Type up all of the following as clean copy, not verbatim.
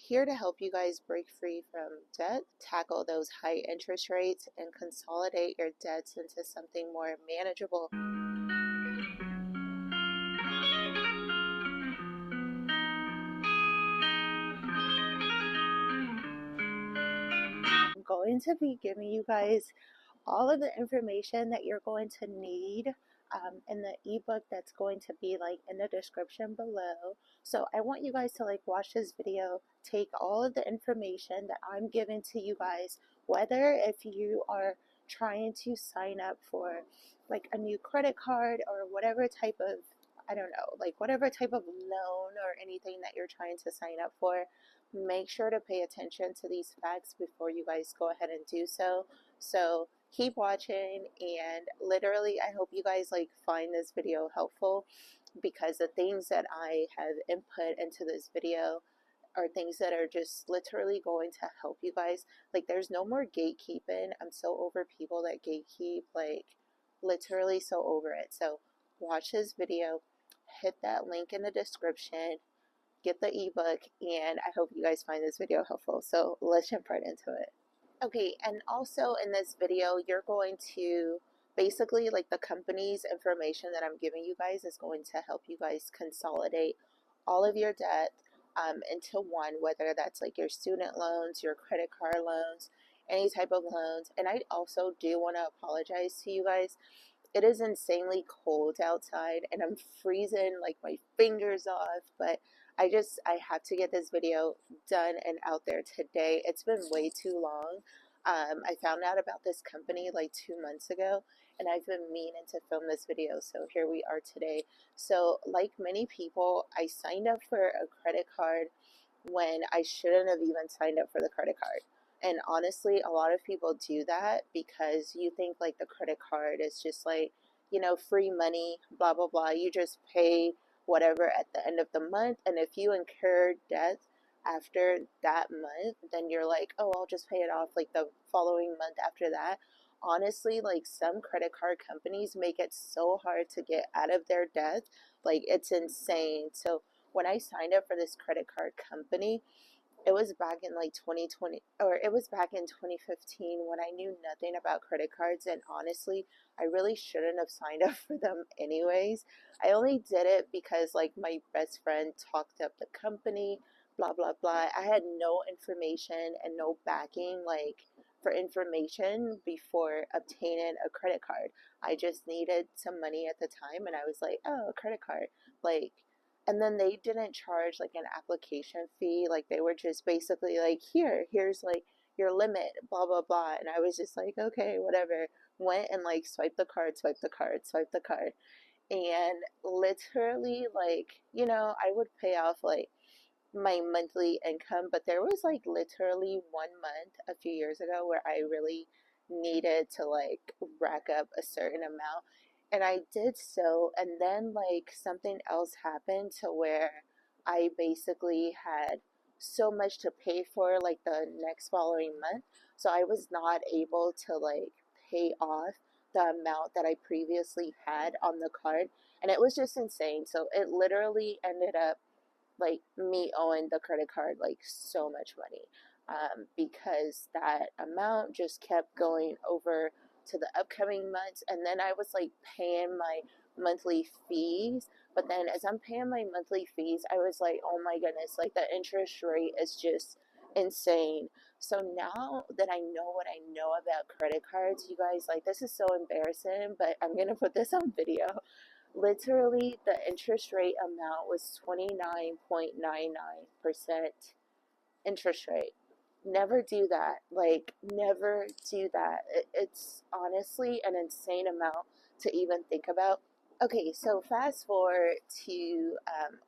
here to help you guys break free from debt, tackle those high interest rates, and consolidate your debts into something more manageable. I'm going to be giving you guys all of the information that you're going to need in the ebook that's going to be like in the description below. So I want you guys to like watch this video, take all of the information that I'm giving to you guys, whether if you are trying to sign up for like a new credit card or whatever type of, I don't know, like whatever type of loan or anything that you're trying to sign up for. Make sure to pay attention to these facts before you guys go ahead and do so. So keep watching, and literally I hope you guys like find this video helpful, because the things that I have input into this video are things that are just literally going to help you guys. Like, there's no more gatekeeping. I'm so over people that gatekeep, like literally so over it. So watch this video, hit that link in the description, get the ebook, and I hope you guys find this video helpful. So let's jump right into it. Okay, and also in this video, you're going to basically, like, the company's information that I'm giving you guys is going to help you guys consolidate all of your debt into one, whether that's like your student loans, your credit card loans, any type of loans. And I also do want to apologize to you guys. It is insanely cold outside and I'm freezing like my fingers off, but I have to get this video done and out there today. It's been way too long. I found out about this company like 2 months ago, and I've been meaning to film this video, so here we are today. So like many people, I signed up for a credit card when I shouldn't have even signed up for the credit card. And honestly, a lot of people do that because you think like the credit card is just like, free money, blah, blah, blah. You just pay whatever at the end of the month. And if you incur debt after that month, then you're like, oh, I'll just pay it off like the following month after that. Honestly, like, some credit card companies make it so hard to get out of their debt. Like, it's insane. So when I signed up for this credit card company, it was back in like 2020, or it was back in 2015, when I knew nothing about credit cards. And honestly, I really shouldn't have signed up for them anyways. I only did it because like my best friend talked up the company, blah, blah, blah. I had no information and no backing, like, for information before obtaining a credit card. I just needed some money at the time, and I was like, oh, a credit card. Like, and then they didn't charge like an application fee. Like, they were just basically like, here's like your limit, blah, blah, blah. And I was just like, okay, whatever. Went and like swipe the card, swipe the card, swipe the card. And literally, like, I would pay off like my monthly income, but there was like literally 1 month a few years ago where I really needed to like rack up a certain amount, and I did so. And then like something else happened to where I basically had so much to pay for like the next following month, so I was not able to like pay off the amount that I previously had on the card, and it was just insane. So it literally ended up like me owing the credit card like so much money, because that amount just kept going over to the upcoming months. And then I was like paying my monthly fees, but then as I'm paying my monthly fees, I was like, oh my goodness, like the interest rate is just insane. So now that I know what I know about credit cards, you guys, like, this is so embarrassing, but I'm gonna put this on video. Literally, the interest rate amount was 29.99% interest rate. Never do that. Like, never do that. It's honestly an insane amount to even think about. Okay, so fast forward to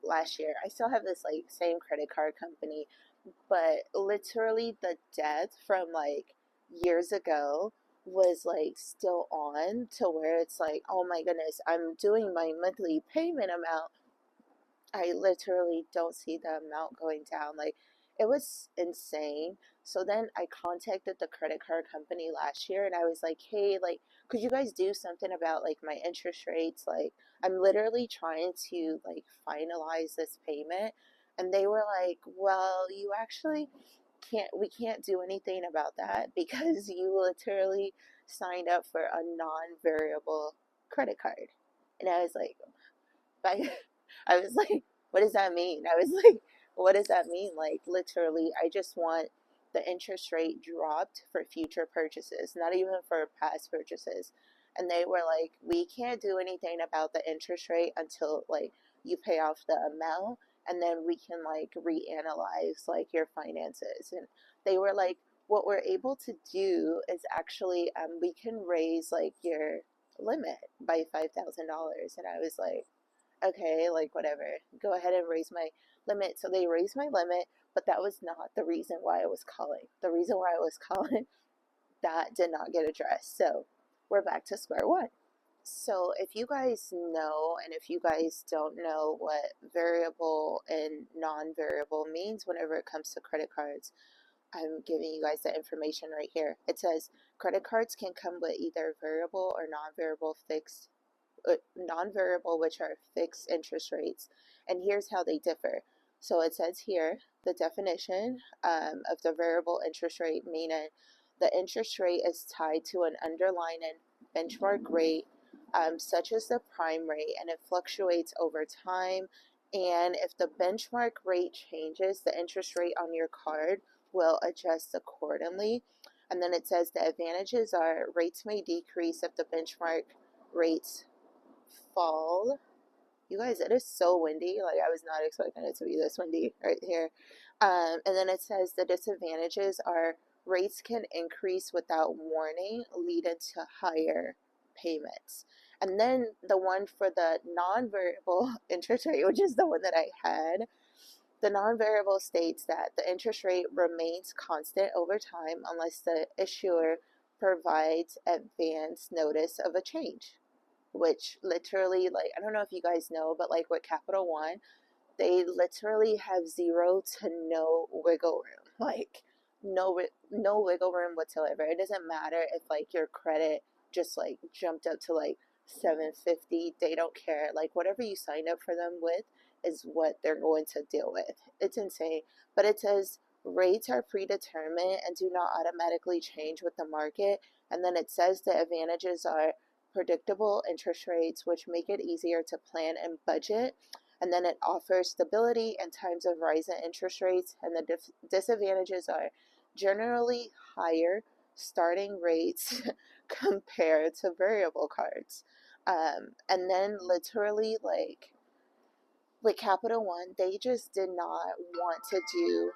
last year. I still have this like same credit card company, but literally the debt from like years ago was like still on, to where it's like, oh my goodness, I'm doing my monthly payment amount, I literally don't see the amount going down. Like, it was insane. So then I contacted the credit card company last year, and I was like, hey, like, could you guys do something about like my interest rates? Like, I'm literally trying to like finalize this payment. And they were like, well, you actually we can't do anything about that because you literally signed up for a non-variable credit card. And I was like, I, I was like, what does that mean? I was like, what does that mean? Like, literally, I just want the interest rate dropped for future purchases, not even for past purchases. And they were like, we can't do anything about the interest rate until like you pay off the amount, and then we can like reanalyze like your finances. And they were like, what we're able to do is actually we can raise like your limit by $5,000. And I was like, okay, like whatever, go ahead and raise my limit. So they raised my limit, but that was not the reason why I was calling. The reason why I was calling, that did not get addressed. So we're back to square one. So if you guys know, and if you guys don't know what variable and non-variable means whenever it comes to credit cards, I'm giving you guys the information right here. It says credit cards can come with either variable or non-variable fixed non-variable, which are fixed interest rates. And here's how they differ. So it says here the definition of the variable interest rate, meaning the interest rate is tied to an underlying benchmark rate, such as the prime rate, and it fluctuates over time. And if the benchmark rate changes, the interest rate on your card will adjust accordingly. And then it says the advantages are rates may decrease if the benchmark rates fall. You guys, it is so windy. Like, I was not expecting it to be this windy right here. And then it says the disadvantages are rates can increase without warning, leading to higher payments. And then the one for the non-variable interest rate, which is the one that I had, the non-variable states that the interest rate remains constant over time unless the issuer provides advance notice of a change, which literally, like, I don't know if you guys know, but like with Capital One, they literally have zero to no wiggle room. Like, no wiggle room whatsoever. It doesn't matter if like your credit just like jumped up to like 750. They don't care. Like, whatever you signed up for them with is what they're going to deal with. It's insane. But it says rates are predetermined and do not automatically change with the market. And then it says the advantages are predictable interest rates, which make it easier to plan and budget. And then it offers stability in times of rising interest rates. And the disadvantages are generally higher starting rates compared to variable cards. And then literally, like with Capital One, they just did not want to do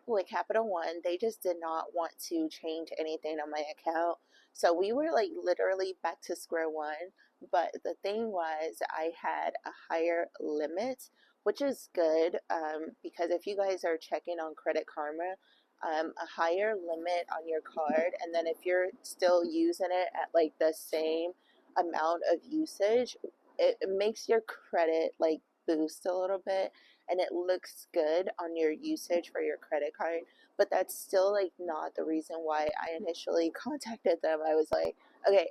with Capital One, they just did not want to change anything on my account. So we were like literally back to square one. But the thing was, I had a higher limit, which is good because if you guys are checking on Credit Karma, a higher limit on your card, and then if you're still using it at like the same amount of usage, it makes your credit like boost a little bit, and it looks good on your usage for your credit card. But that's still like not the reason why I initially contacted them. I was like, okay,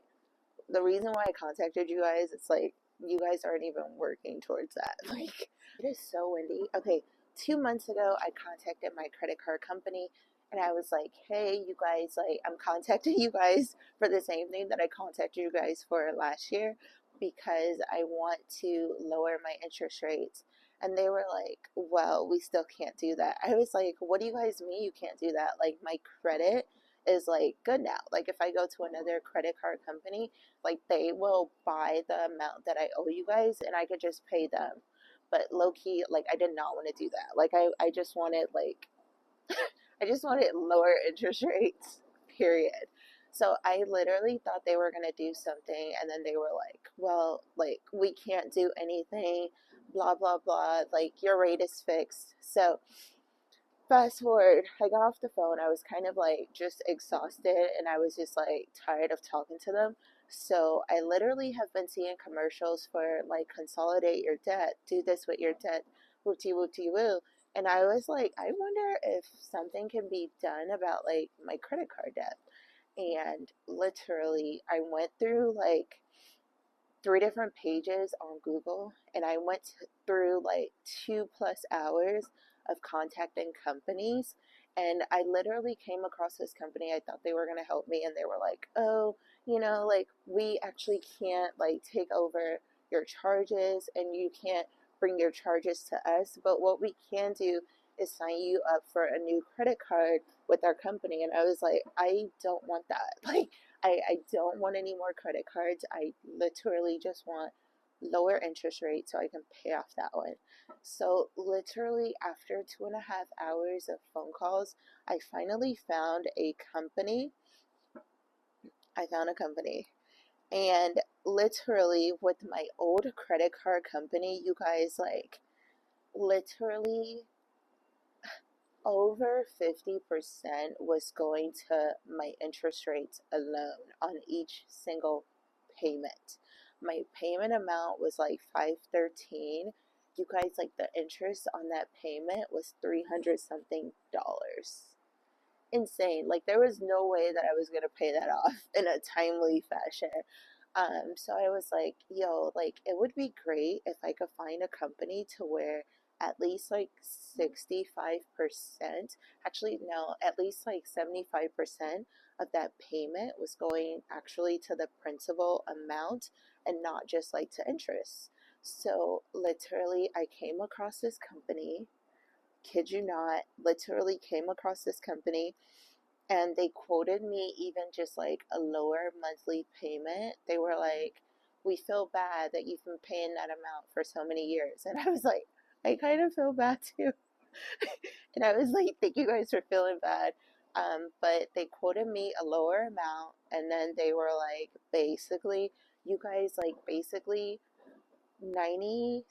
the reason why I contacted you guys, it's like you guys aren't even working towards that. Like, it is so windy. Okay, 2 months ago I contacted my credit card company, and I was like, hey, you guys, like, I'm contacting you guys for the same thing that I contacted you guys for last year because I want to lower my interest rates. And they were like, well, we still can't do that. I was like, what do you guys mean you can't do that? Like, my credit is like good now. Like, if I go to another credit card company, like, they will buy the amount that I owe you guys and I could just pay them. But low key, like, I did not want to do that. Like, I just wanted like I just wanted lower interest rates, period. So I literally thought they were going to do something, and then they were like, well, like, we can't do anything, blah, blah, blah. Like, your rate is fixed. So fast forward, I got off the phone. I was kind of like just exhausted, and I was just like tired of talking to them. So I literally have been seeing commercials for like consolidate your debt, do this with your debt, whoopty whoopty woo. And I was like, I wonder if something can be done about like my credit card debt. And literally, I went through like three different pages on Google, and I went through like 2+ hours of contacting companies. And I literally came across this company. I thought they were going to help me, and they were like, oh, like we actually can't like take over your charges, and you can't bring your charges to us. But what we can do is sign you up for a new credit card with our company. And I was like, I don't want that. Like, I don't want any more credit cards. I literally just want lower interest rate so I can pay off that one. So literally after 2.5 hours of phone calls, I finally found a company. I found a company. And literally with my old credit card company, you guys, like literally over 50% was going to my interest rates alone on each single payment. My payment amount was like 513. You guys, like the interest on that payment was 300 something dollars. Insane. Like there was no way that I was gonna pay that off in a timely fashion. So I was like, yo, like it would be great if I could find a company to where at least like 65%, actually no, at least like 75% of that payment was going actually to the principal amount and not just like to interest. So literally I came across this company, kid you not, literally came across this company, and they quoted me even just like a lower monthly payment. They were like, we feel bad that you've been paying that amount for so many years. And I was like, I kind of feel bad too. And I was like, thank you guys for feeling bad. But they quoted me a lower amount, and then they were like, basically, you guys, like, basically 97%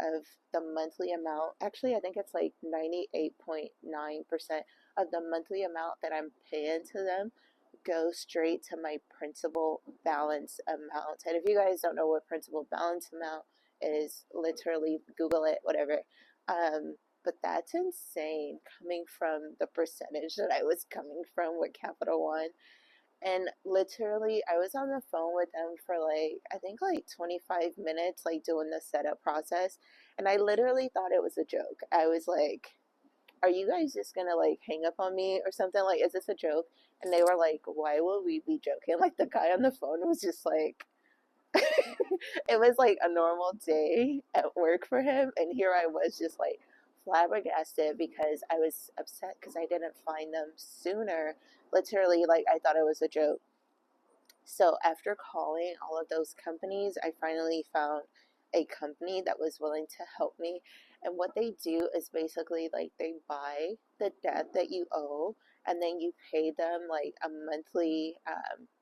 of the monthly amount, actually I think it's like 98.9% of the monthly amount that I'm paying to them goes straight to my principal balance amount. And if you guys don't know what principal balance amount is, literally Google it, whatever. But that's insane coming from the percentage that I was coming from with Capital One. And literally, I was on the phone with them for like, I think like 25 minutes, like doing the setup process. And I literally thought it was a joke. I was like, are you guys just gonna like hang up on me or something? Like, is this a joke? And they were like, why will we be joking? Like, the guy on the phone was just like, it was like a normal day at work for him. And here I was just like flabbergasted because I was upset because I didn't find them sooner. Literally, like, I thought it was a joke. So after calling all of those companies, I finally found a company that was willing to help me. And what they do is basically like they buy the debt that you owe, and then you pay them like a monthly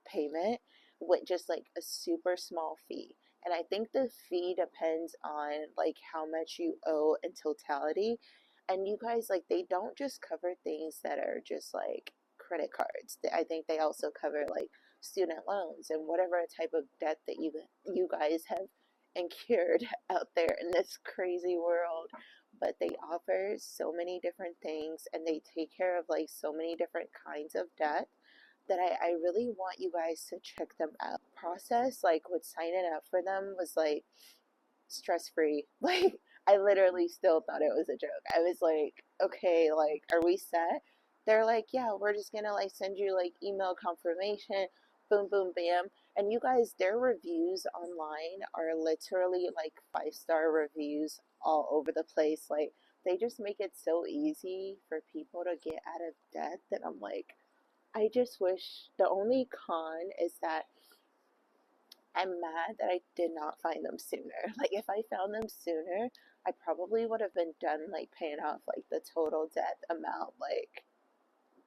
payment with just like a super small fee. And I think the fee depends on like how much you owe in totality. And you guys, like, they don't just cover things that are just like credit cards. I think they also cover like student loans and whatever type of debt that you guys have incurred out there in this crazy world. But they offer so many different things, and they take care of like so many different kinds of debt that I really want you guys to check them out. Process like with signing up for them was like stress free. Like, I literally still thought it was a joke. I was like, okay, like, are we set? They're like, yeah, we're just gonna like send you like email confirmation, boom, boom, bam. And you guys, their reviews online are literally like 5-star reviews all over the place. Like, they just make it so easy for people to get out of debt that I'm like, I just wish. The only con is that I'm mad that I did not find them sooner. Like, if I found them sooner, I probably would have been done like paying off like the total debt amount. Like,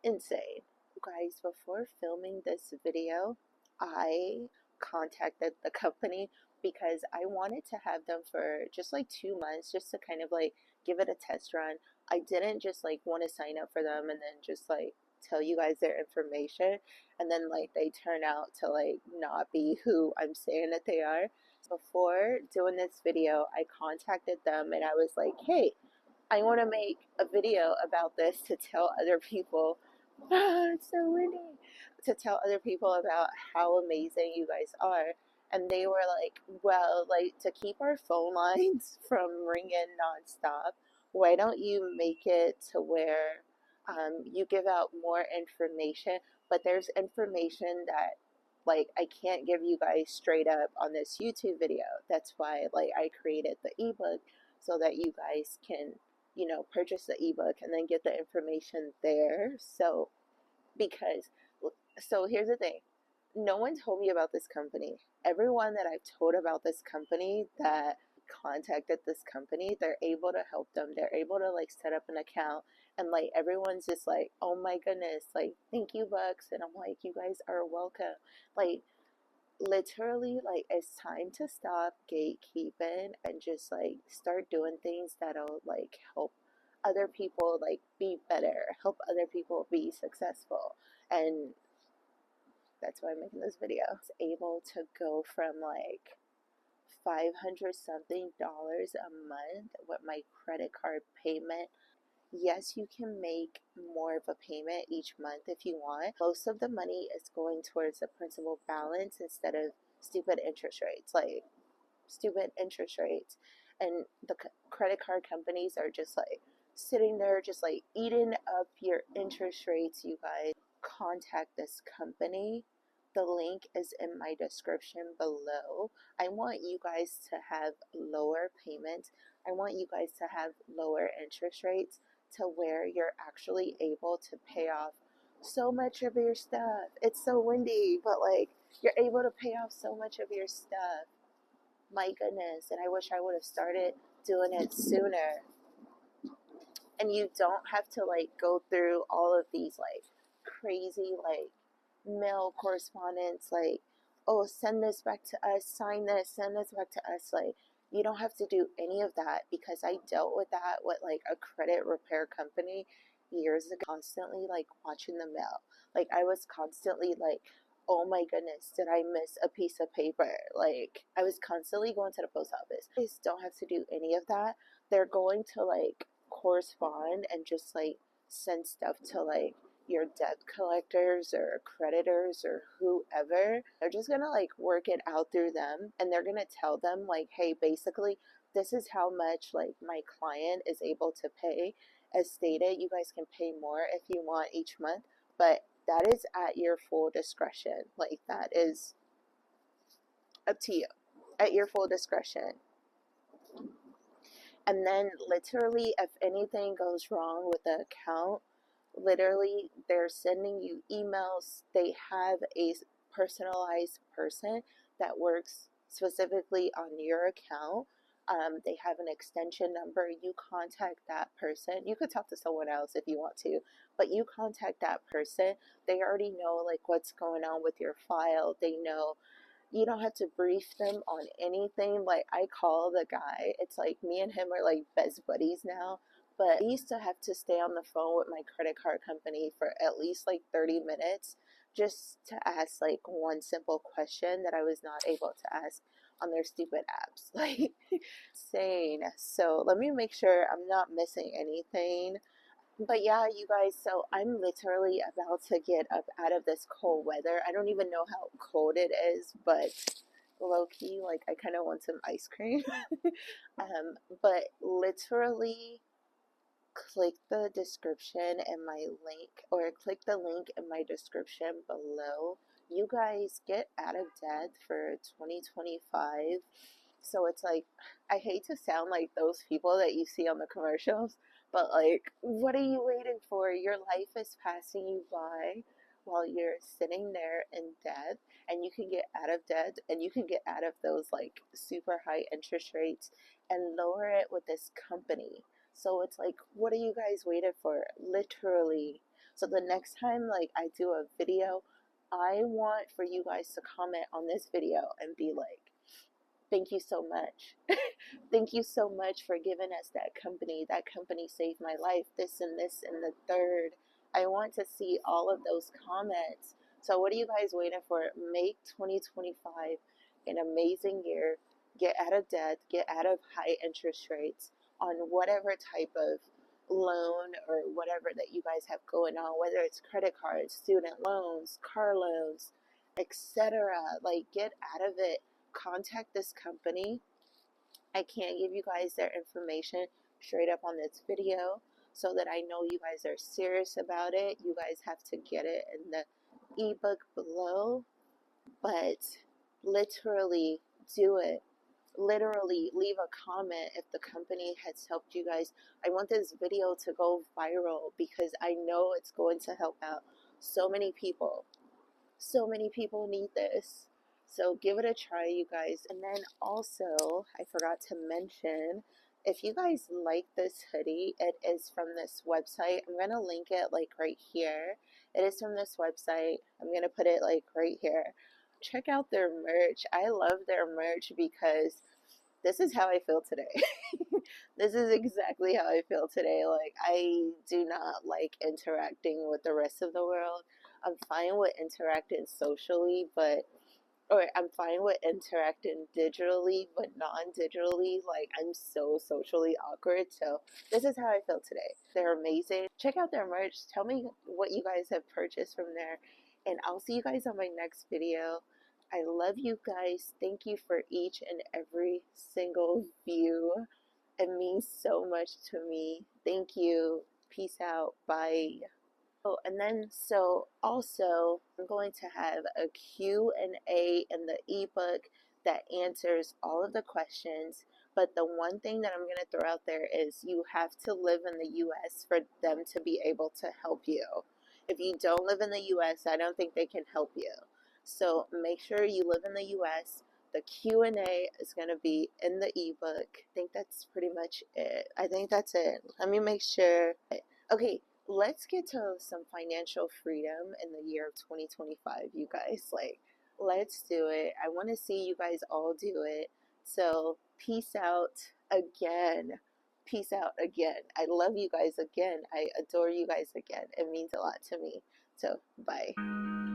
insane. Guys, before filming this video, I contacted the company because I wanted to have them for just like 2 months just to kind of like give it a test run. I didn't just like want to sign up for them and then just like tell you guys their information and then like they turn out to like not be who I'm saying that they are. Before doing this video, I contacted them and I was like, hey, I want to make a video about this to tell other people. It's so windy. To tell other people about how amazing you guys are. And they were like, well, like to keep our phone lines from ringing nonstop, why don't you make it to where you give out more information, but there's information that like I can't give you guys straight up on this YouTube video. That's why like I created the ebook so that you guys can, you know, purchase the ebook and then get the information there. So because so here's the thing, no one told me about this company. Everyone that I've told about this company that contacted this company, they're able to help them. They're able to like set up an account, and like everyone's just like, oh my goodness, like thank you Bucks. And I'm like, you guys are welcome. Like literally, like it's time to stop gatekeeping and just like start doing things that'll like help other people like be better, help other people be successful. And that's why I'm making this video. I was able to go from like 500 something dollars a month with my credit card payment. Yes, you can make more of a payment each month if you want. Most of the money is going towards the principal balance instead of stupid interest rates. Like stupid interest rates, and the credit card companies are just like sitting there just like eating up your interest rates. You guys contact this company. The link is in my description below. I want you guys to have lower payments. I want you guys to have lower interest rates to where you're actually able to pay off so much of your stuff. It's so windy, but like you're able to pay off so much of your stuff. My goodness, and I wish I would have started doing it sooner. And you don't have to like go through all of these like crazy like mail correspondence, like, oh, send this back to us, sign this, send this back to us. Like you don't have to do any of that, because I dealt with that with like a credit repair company years ago. Constantly like watching the mail, like I was constantly like, oh my goodness, did I miss a piece of paper? Like I was constantly going to the post office. You guys don't have to do any of that. They're going to like correspond and just like send stuff to like your debt collectors or creditors or whoever. They're just gonna like work it out through them, and they're gonna tell them like, hey, basically this is how much like my client is able to pay. As stated, you guys can pay more if you want each month, but that is at your full discretion. Like that is up to you, at your full discretion. And then literally if anything goes wrong with the account, literally they're sending you emails. They have a personalized person that works specifically on your account. They have an extension number. You contact that person. You could talk to someone else if you want to, but you contact that person. They already know like what's going on with your file. They know, you don't have to brief them on anything. Like I call the guy, it's like me and him are like best buddies now. But I used to have to stay on the phone with my credit card company for at least like 30 minutes just to ask like one simple question that I was not able to ask on their stupid apps. Like insane. So let me make sure I'm not missing anything. But yeah, you guys, so I'm literally about to get up out of this cold weather. I don't even know how cold it is, but low key, like I kind of want some ice cream. But literally click the description in my link, or click the link in my description below. You guys get out of debt for 2025. So it's like, I hate to sound like those people that you see on the commercials, but like, what are you waiting for? Your life is passing you by while you're sitting there in debt, and you can get out of debt, and you can get out of those like super high interest rates and lower it with this company. So it's like, what are you guys waiting for? Literally. So the next time like I do a video, I want for you guys to comment on this video and be like, thank you so much. Thank you so much for giving us that company. That company saved my life. This and this and the third. I want to see all of those comments. So what are you guys waiting for? Make 2025 an amazing year. Get out of debt. Get out of high interest rates on whatever type of loan or whatever that you guys have going on, whether it's credit cards, student loans, car loans, etc. Like get out of it contact this company. I can't give you guys their information straight up on this video so that I know you guys are serious about it. You guys have to get it in the ebook below, but literally do it. Literally leave a comment if the company has helped you guys. I want this video to go viral because I know it's going to help out so many people. So many people need this. So give it a try, you guys. And then also, I forgot to mention, if you guys like this hoodie, it is from this website. I'm going to link it like right here. It is from this website. I'm going to put it like right here. Check out their merch. I love their merch because this is how I feel today. This is exactly how I feel today. Like, I do not like interacting with the rest of the world. I'm fine with interacting socially, but, or I'm fine with interacting digitally, but non-digitally. Like, I'm so socially awkward. So this is how I feel today. They're amazing. Check out their merch. Tell me what you guys have purchased from there. And I'll see you guys on my next video. I love you guys. Thank you for each and every single view. It means so much to me. Thank you. Peace out. Bye. Oh, and then so also I'm going to have a Q&A in the ebook that answers all of the questions. But the one thing that I'm going to throw out there is you have to live in the US for them to be able to help you. If you don't live in the US, I don't think they can help you. So make sure you live in the US. The Q&A is going to be in the ebook. I think that's pretty much it. I think that's it. Let me make sure. Okay, let's get to some financial freedom in the year of 2025, you guys. Like, let's do it. I want to see you guys all do it. So, peace out again. Peace out again. I love you guys again. I adore you guys again. It means a lot to me. So, bye.